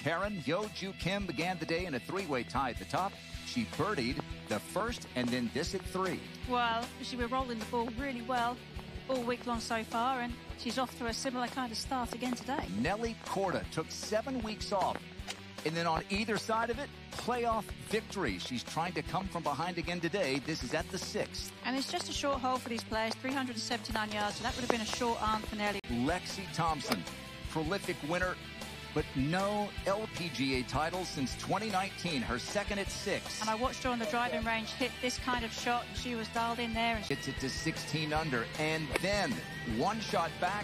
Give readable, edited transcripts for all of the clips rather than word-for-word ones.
Karen Yo-Ju Kim began the day in a three-way tie at the top. She birdied the first and then this at 3. Well, she was rolling the ball really well all week long so far, and she's off to a similar kind of start again today. Nelly Korda took 7 weeks off, and then on either side of it, playoff victory. She's trying to come from behind again today. This is at the 6th. And it's just a short hole for these players, 379 yards, so that would have been a short arm for Nelly. Lexi Thompson, prolific winner, but no LPGA titles since 2019, her second at 6. And I watched her on the driving range hit this kind of shot, and she was dialed in there. And hits it to 16 under, and then one shot back,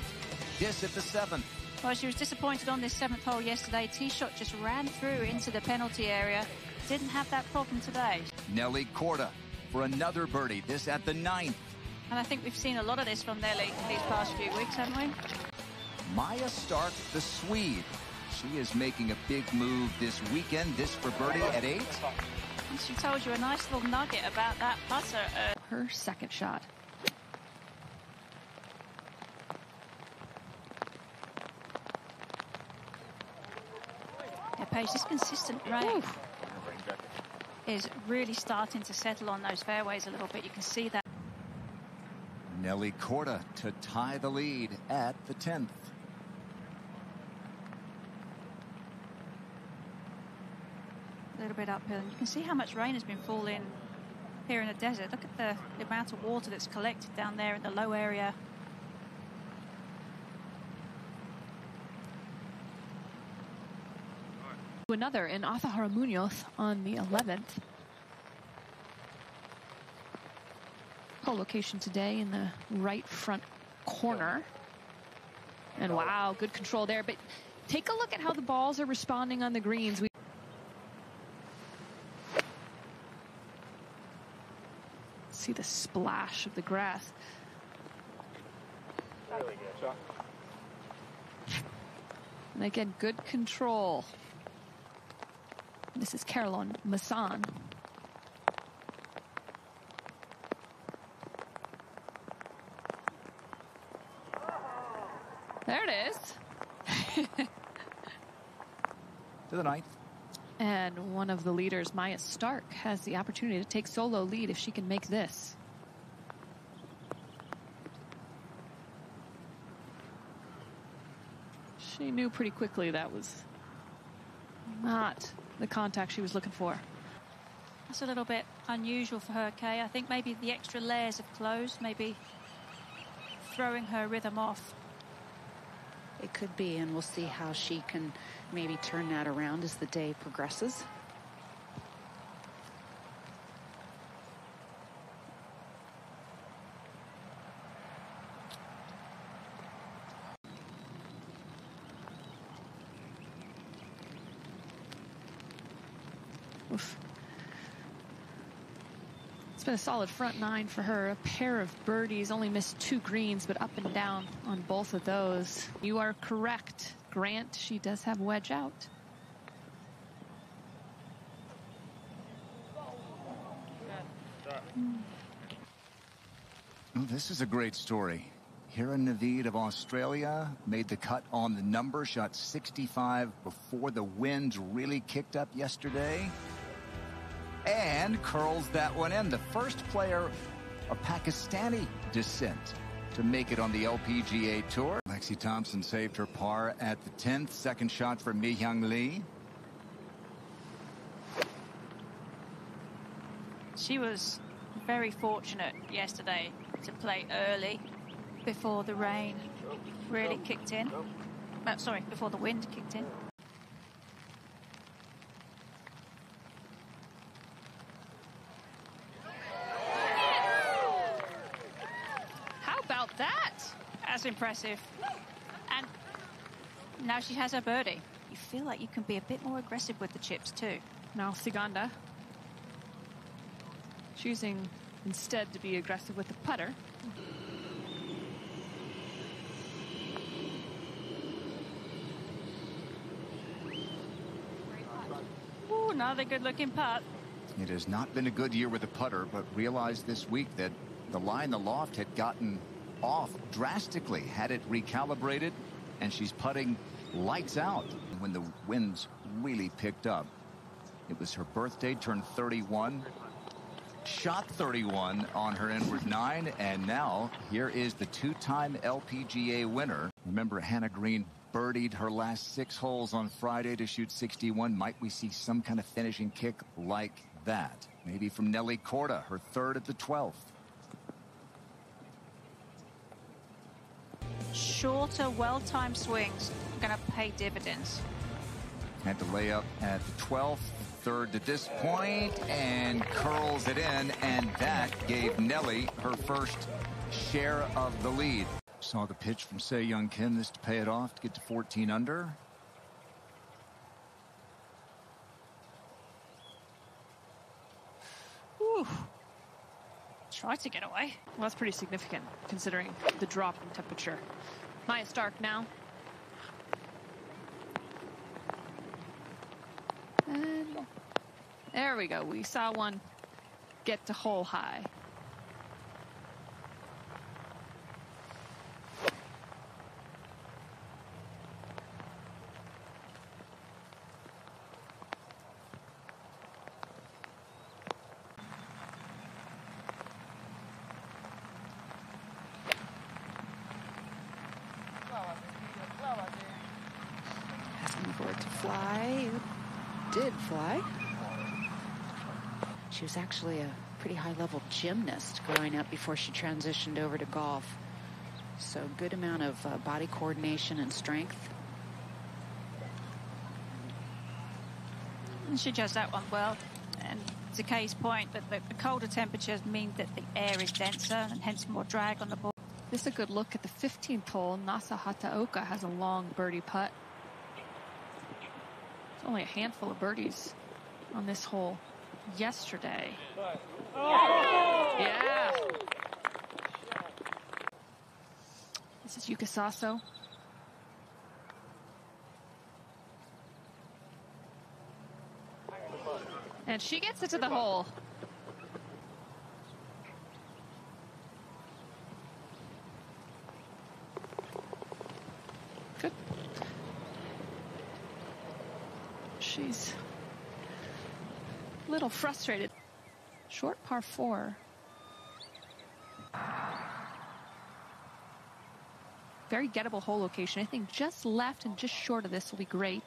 this at the 7th. Well, she was disappointed on this 7th hole yesterday. Tee shot just ran through into the penalty area. Didn't have that problem today. Nelly Korda for another birdie, this at the 9th. And I think we've seen a lot of this from Nelly these past few weeks, haven't we? Maya Stark, the Swede. She is making a big move this weekend. This for birdie at 8. And she told you a nice little nugget about that putter. Her second shot. Yeah, Paige, this consistent rain is really starting to settle on those fairways a little bit. You can see that. Nelly Korda to tie the lead at the 10th. A little bit uphill, and you can see how much rain has been falling here in the desert. Look at the amount of water that's collected down there in the low area. Another in Azahara Munoz on the 11th. Co-location today in the right front corner. And wow, good control there. But take a look at how the balls are responding on the greens. See the splash of the grass. And again, good control. This is Caroline Masson. There it is. To the 9th. And one of the leaders, Maya Stark, has the opportunity to take solo lead if she can make this. She knew pretty quickly that was not the contact she was looking for. That's a little bit unusual for her, Kay. I think maybe the extra layers of clothes, maybe throwing her rhythm off. It could be, and we'll see how she can maybe turn that around as the day progresses. Oof. It's been a solid front 9 for her. A pair of birdies, only missed 2 greens, but up and down on both of those. You are correct, Grant. She does have wedge out. Well, this is a great story. Kieran Naveed of Australia made the cut on the number, shot 65 before the winds really kicked up yesterday. And curls that one in. The first player of Pakistani descent to make it on the LPGA Tour. Lexi Thompson saved her par at the 10th. Second shot for Mi-Hyung Lee. She was very fortunate yesterday to play early before the rain really kicked in. Sorry, before the wind kicked in. That's impressive. And now she has her birdie. You feel like you can be a bit more aggressive with the chips too. Now Siganda choosing instead to be aggressive with the putter. Ooh, another good looking putt. It has not been a good year with the putter, but realized this week that the lie in the loft had gotten off drastically, had it recalibrated, and she's putting lights out. when the winds really picked up. It was her birthday, turned 31. Shot 31 on her inward 9, and now here is the two-time LPGA winner. Remember, Hannah Green birdied her last 6 holes on Friday to shoot 61. Might we see some kind of finishing kick like that? Maybe from Nelly Korda, her 3rd at the 12th. Shorter, well-timed swings are going to pay dividends. Had to lay up at the 12th. 3rd to this point, and curls it in, and that gave Nelly her first share of the lead. Saw the pitch from Se Young Kim, this to pay it off to get to 14 under. Whew. Try to get away. Well, that's pretty significant considering the drop in temperature. Maya Stark now. And there we go. We saw one get to hole high. Asking for it to fly. It did fly. She was actually a pretty high-level gymnast growing up before she transitioned over to golf. So good amount of body coordination and strength. And she does that one well. And to Kay's point, that the colder temperatures mean that the air is denser and hence more drag on the ball. This is a good look at the 15th hole. Nasa Hataoka has a long birdie putt. It's only a handful of birdies on this hole yesterday. Yeah. This is Yuka Saso. And she gets it to the hole. Good. She's a little frustrated. Short par 4. Very gettable hole location. I think just left and just short of this will be great.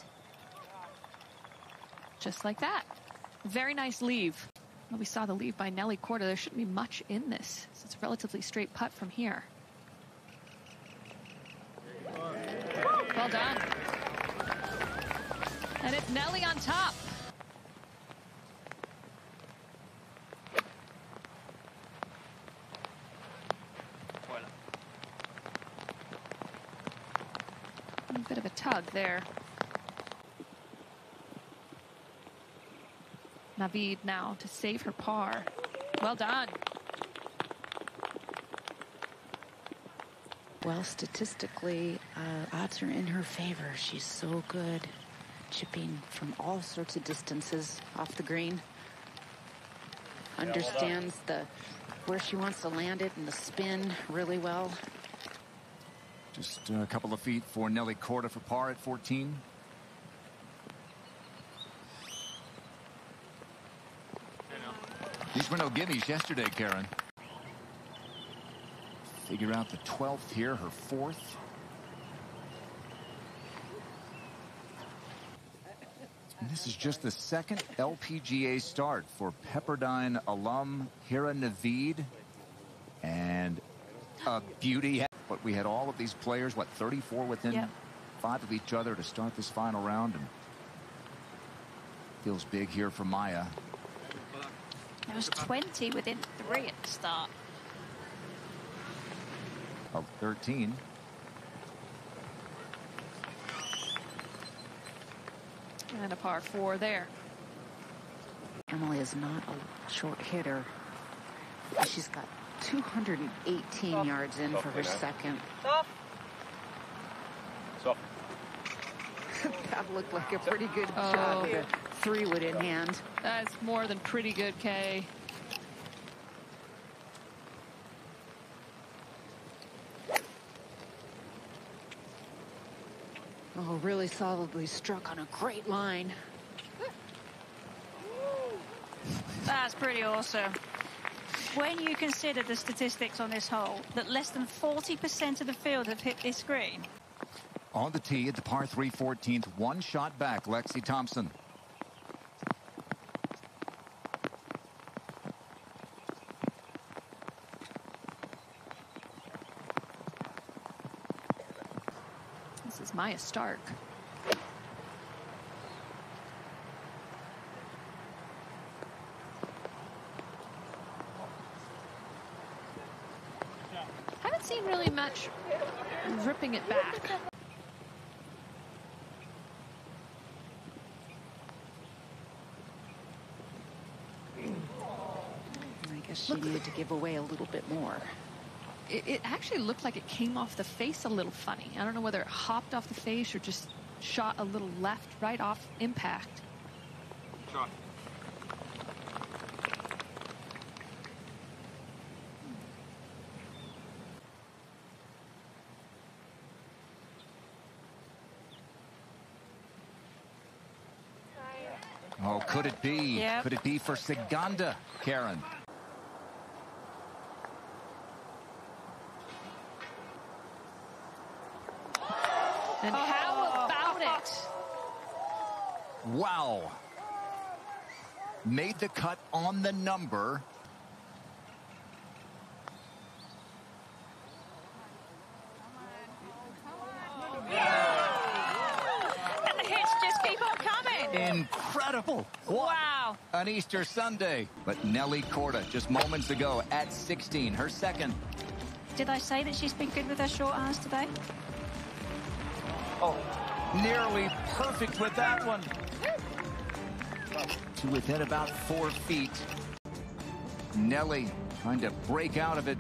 Just like that. Very nice leave. Well, we saw the leave by Nelly Korda. There shouldn't be much in this. So it's a relatively straight putt from here. Well done. And it's Nelly on top. A bit of a tug there. Naveed now to save her par. Well done. Well, statistically, odds are in her favor. She's so good chipping from all sorts of distances off the green. Understands where she wants to land it and the spin really well. Just a couple of feet for Nelly Korda for par at 14. These were no gimmies yesterday, Karen. Figure out the 12th here, her 4th. And this is just the 2nd LPGA start for Pepperdine alum Hira Naveed. And a beauty. But we had all of these players, what, 34 within 5 of each other to start this final round. And feels big here for Maya. There was 20 within 3 at the start. Of 13. And a par 4 there. Emily is not a short hitter. She's got 218 yards in for her second. That looked like a pretty good shot with a 3-wood in hand. That's more than pretty good, Kay. Oh, really solidly struck on a great line. That's pretty awesome. When you consider the statistics on this hole, that less than 40% of the field have hit this green. On the tee at the par 3 14th, one shot back, Lexi Thompson. This is Maya Stark. Haven't seen really much ripping it back. I guess she needed to give away a little bit more. It actually looked like it came off the face a little funny. I don't know whether it hopped off the face or just shot a little left right off impact. Shot. Oh, could it be? Yep. Could it be for Saganda, Karen? And how about it? Wow. Made the cut on the number. And the hits just keep on coming. Incredible. What Wow. an Easter Sunday. But Nelly Corda, just moments ago at 16, her second. Did I say that she's been good with her short irons today? Oh, nearly perfect with that one. To within about 4 feet. Nelly trying to break out of it.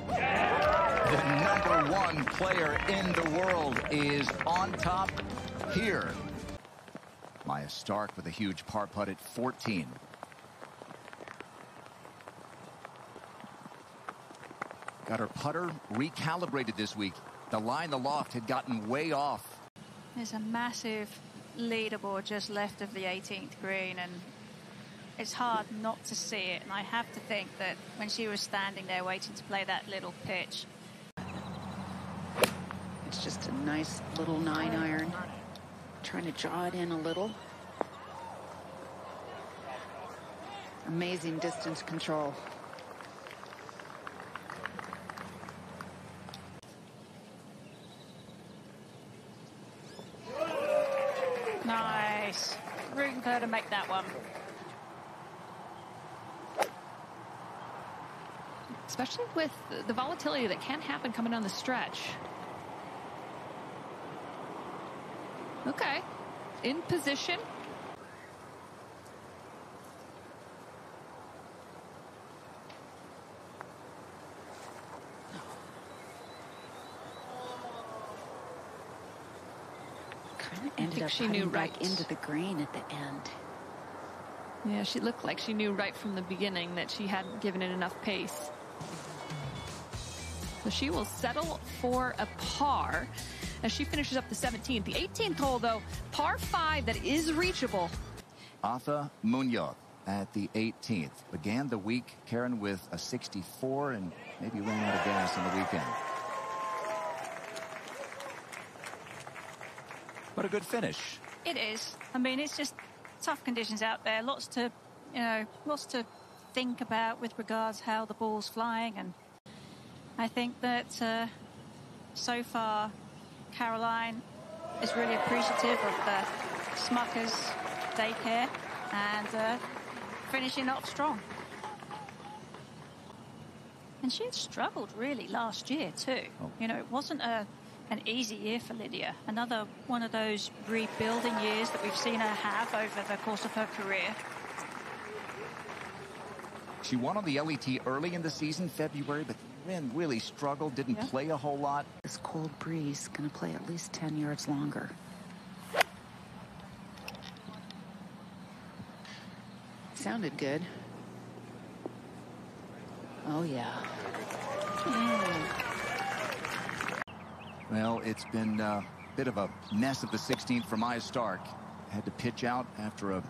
The #1 player in the world is on top here. Maya Stark with a huge par putt at 14. Got her putter recalibrated this week. The line, the loft had gotten way off. There's a massive leaderboard just left of the 18th green, and it's hard not to see it. And I have to think that when she was standing there waiting to play that little pitch. It's just a nice little 9-iron. Trying to draw it in a little. Amazing distance control. Nice. Rooting for her to make that one. Especially with the volatility that can happen coming down the stretch. Okay. In position. Kind of ended up she knew putting back right. into the green at the end. Yeah, she looked like she knew right from the beginning that she hadn't given it enough pace. So she will settle for a par as she finishes up the 17th. The 18th hole, though, par 5 that is reachable. Arthur Munoz at the 18th. Began the week, Karen, with a 64 and maybe ran out of gas on the weekend. What a good finish. It is. I mean, it's just tough conditions out there. Lots to think about with regards how the ball's flying. And I think that so far, Caroline is really appreciative of the Smuckers daycare and finishing off strong. And she had struggled really last year too. Oh. You know, it wasn't an easy year for Lydia. Another one of those rebuilding years that we've seen her have over the course of her career. She won on the LET early in the season, February, but then really struggled, didn't play a whole lot. This cold breeze going to play at least 10 yards longer. Sounded good. Oh, yeah. Well, it's been a bit of a mess at the 16th for Maya Stark. Had to pitch out after an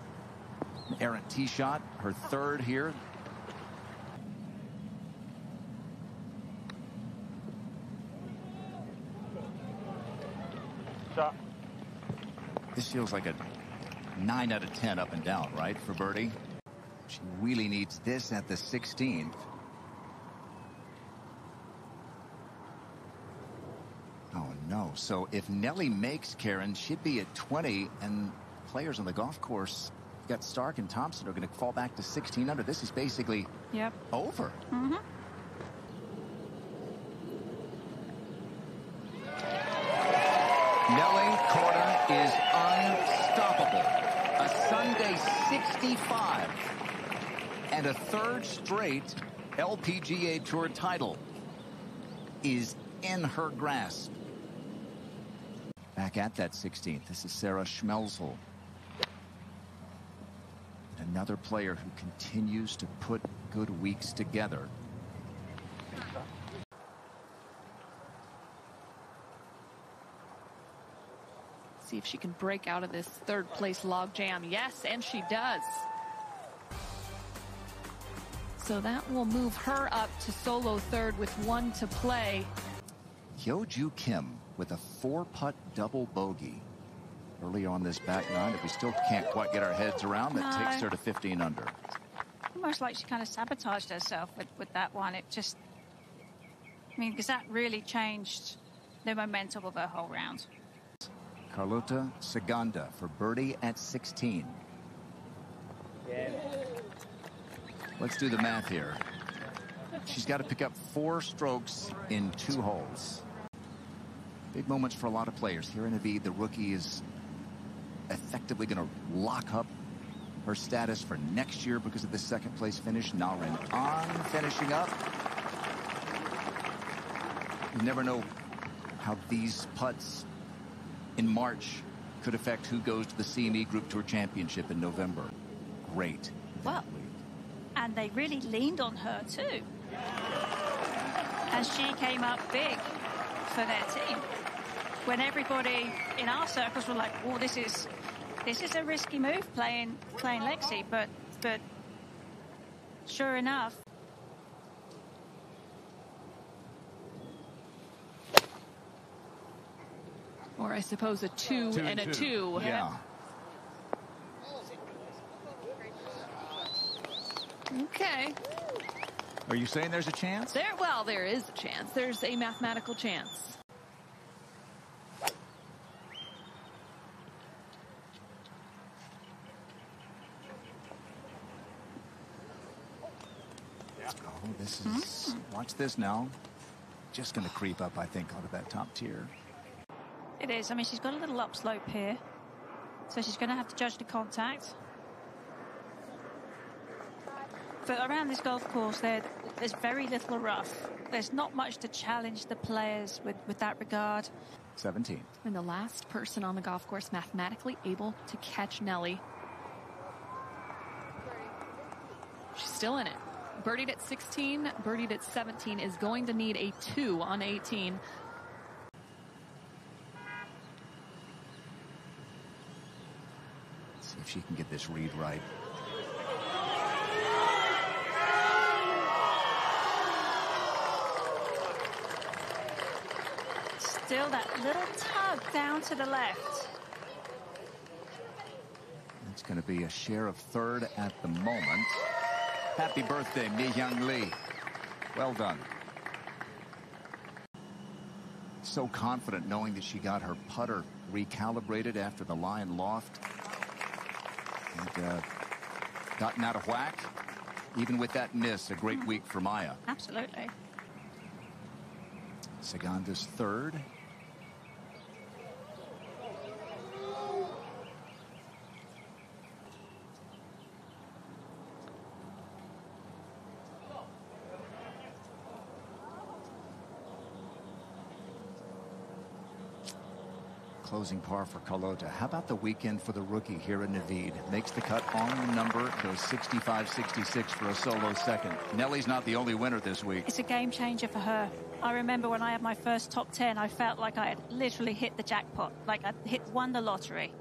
errant tee shot. Her third here. Shot. This feels like a 9 out of 10 up and down, right, for birdie? She really needs this at the 16th. Oh, no. So if Nelly makes, Karen, she'd be at 20, and players on the golf course, got Stark and Thompson, are going to fall back to 16 under. This is basically over. Mm-hmm. Nelly Korda is unstoppable. A Sunday 65 and a third straight LPGA Tour title is in her grasp. Back at that 16th, this is Sarah Schmelzel. Another player who continues to put good weeks together. See if she can break out of this third place logjam. Yes, and she does. So that will move her up to solo third with 1 to play. Hyo-Joo Kim with a 4-putt double bogey early on this back nine that we still can't quite get our heads around. That takes her to 15 under. Almost like she kind of sabotaged herself with that one. It just, I mean, because that really changed the momentum of her whole round. Carlota Saganda for birdie at 16. Let's do the math here. She's got to pick up 4 strokes in 2 holes. Big moments for a lot of players. Here in Naveed, the rookie is effectively going to lock up her status for next year because of the second place finish. Narin on finishing up. You never know how these putts in March could affect who goes to the CME Group Tour Championship in November. Great. Well, and they really leaned on her too. And she came up big for their team. When everybody in our circles were like, "Oh, this is a risky move playing Lexi," but sure enough. Or I suppose a 2 and a 2. Yeah. Okay. Are you saying there's a chance? Well, there is a chance. There's a mathematical chance. Oh, this is, watch this now. Just going to creep up, I think, onto that top tier. It is. I mean, she's got a little upslope here, so she's going to have to judge the contact. But around this golf course, there's very little rough. There's not much to challenge the players with that regard. 17. And the last person on the golf course mathematically able to catch Nelly. She's still in it. Birdied at 16, birdied at 17, is going to need a 2 on 18. See if she can get this read right. Still that little tug down to the left. It's going to be a share of third at the moment. Happy birthday, Mi-Hyung Lee. Well done. So confident knowing that she got her putter recalibrated after the line loft. And gotten out of whack. Even with that miss, a great week for Maya. Absolutely. Saganda's third. closing par for Carlota. How about the weekend for the rookie here in Naveed? Makes the cut on the number, goes 65-66 for a solo second. Nellie's not the only winner this week. It's a game changer for her. I remember when I had my first top 10, I felt like I had literally hit the jackpot, like I won the lottery.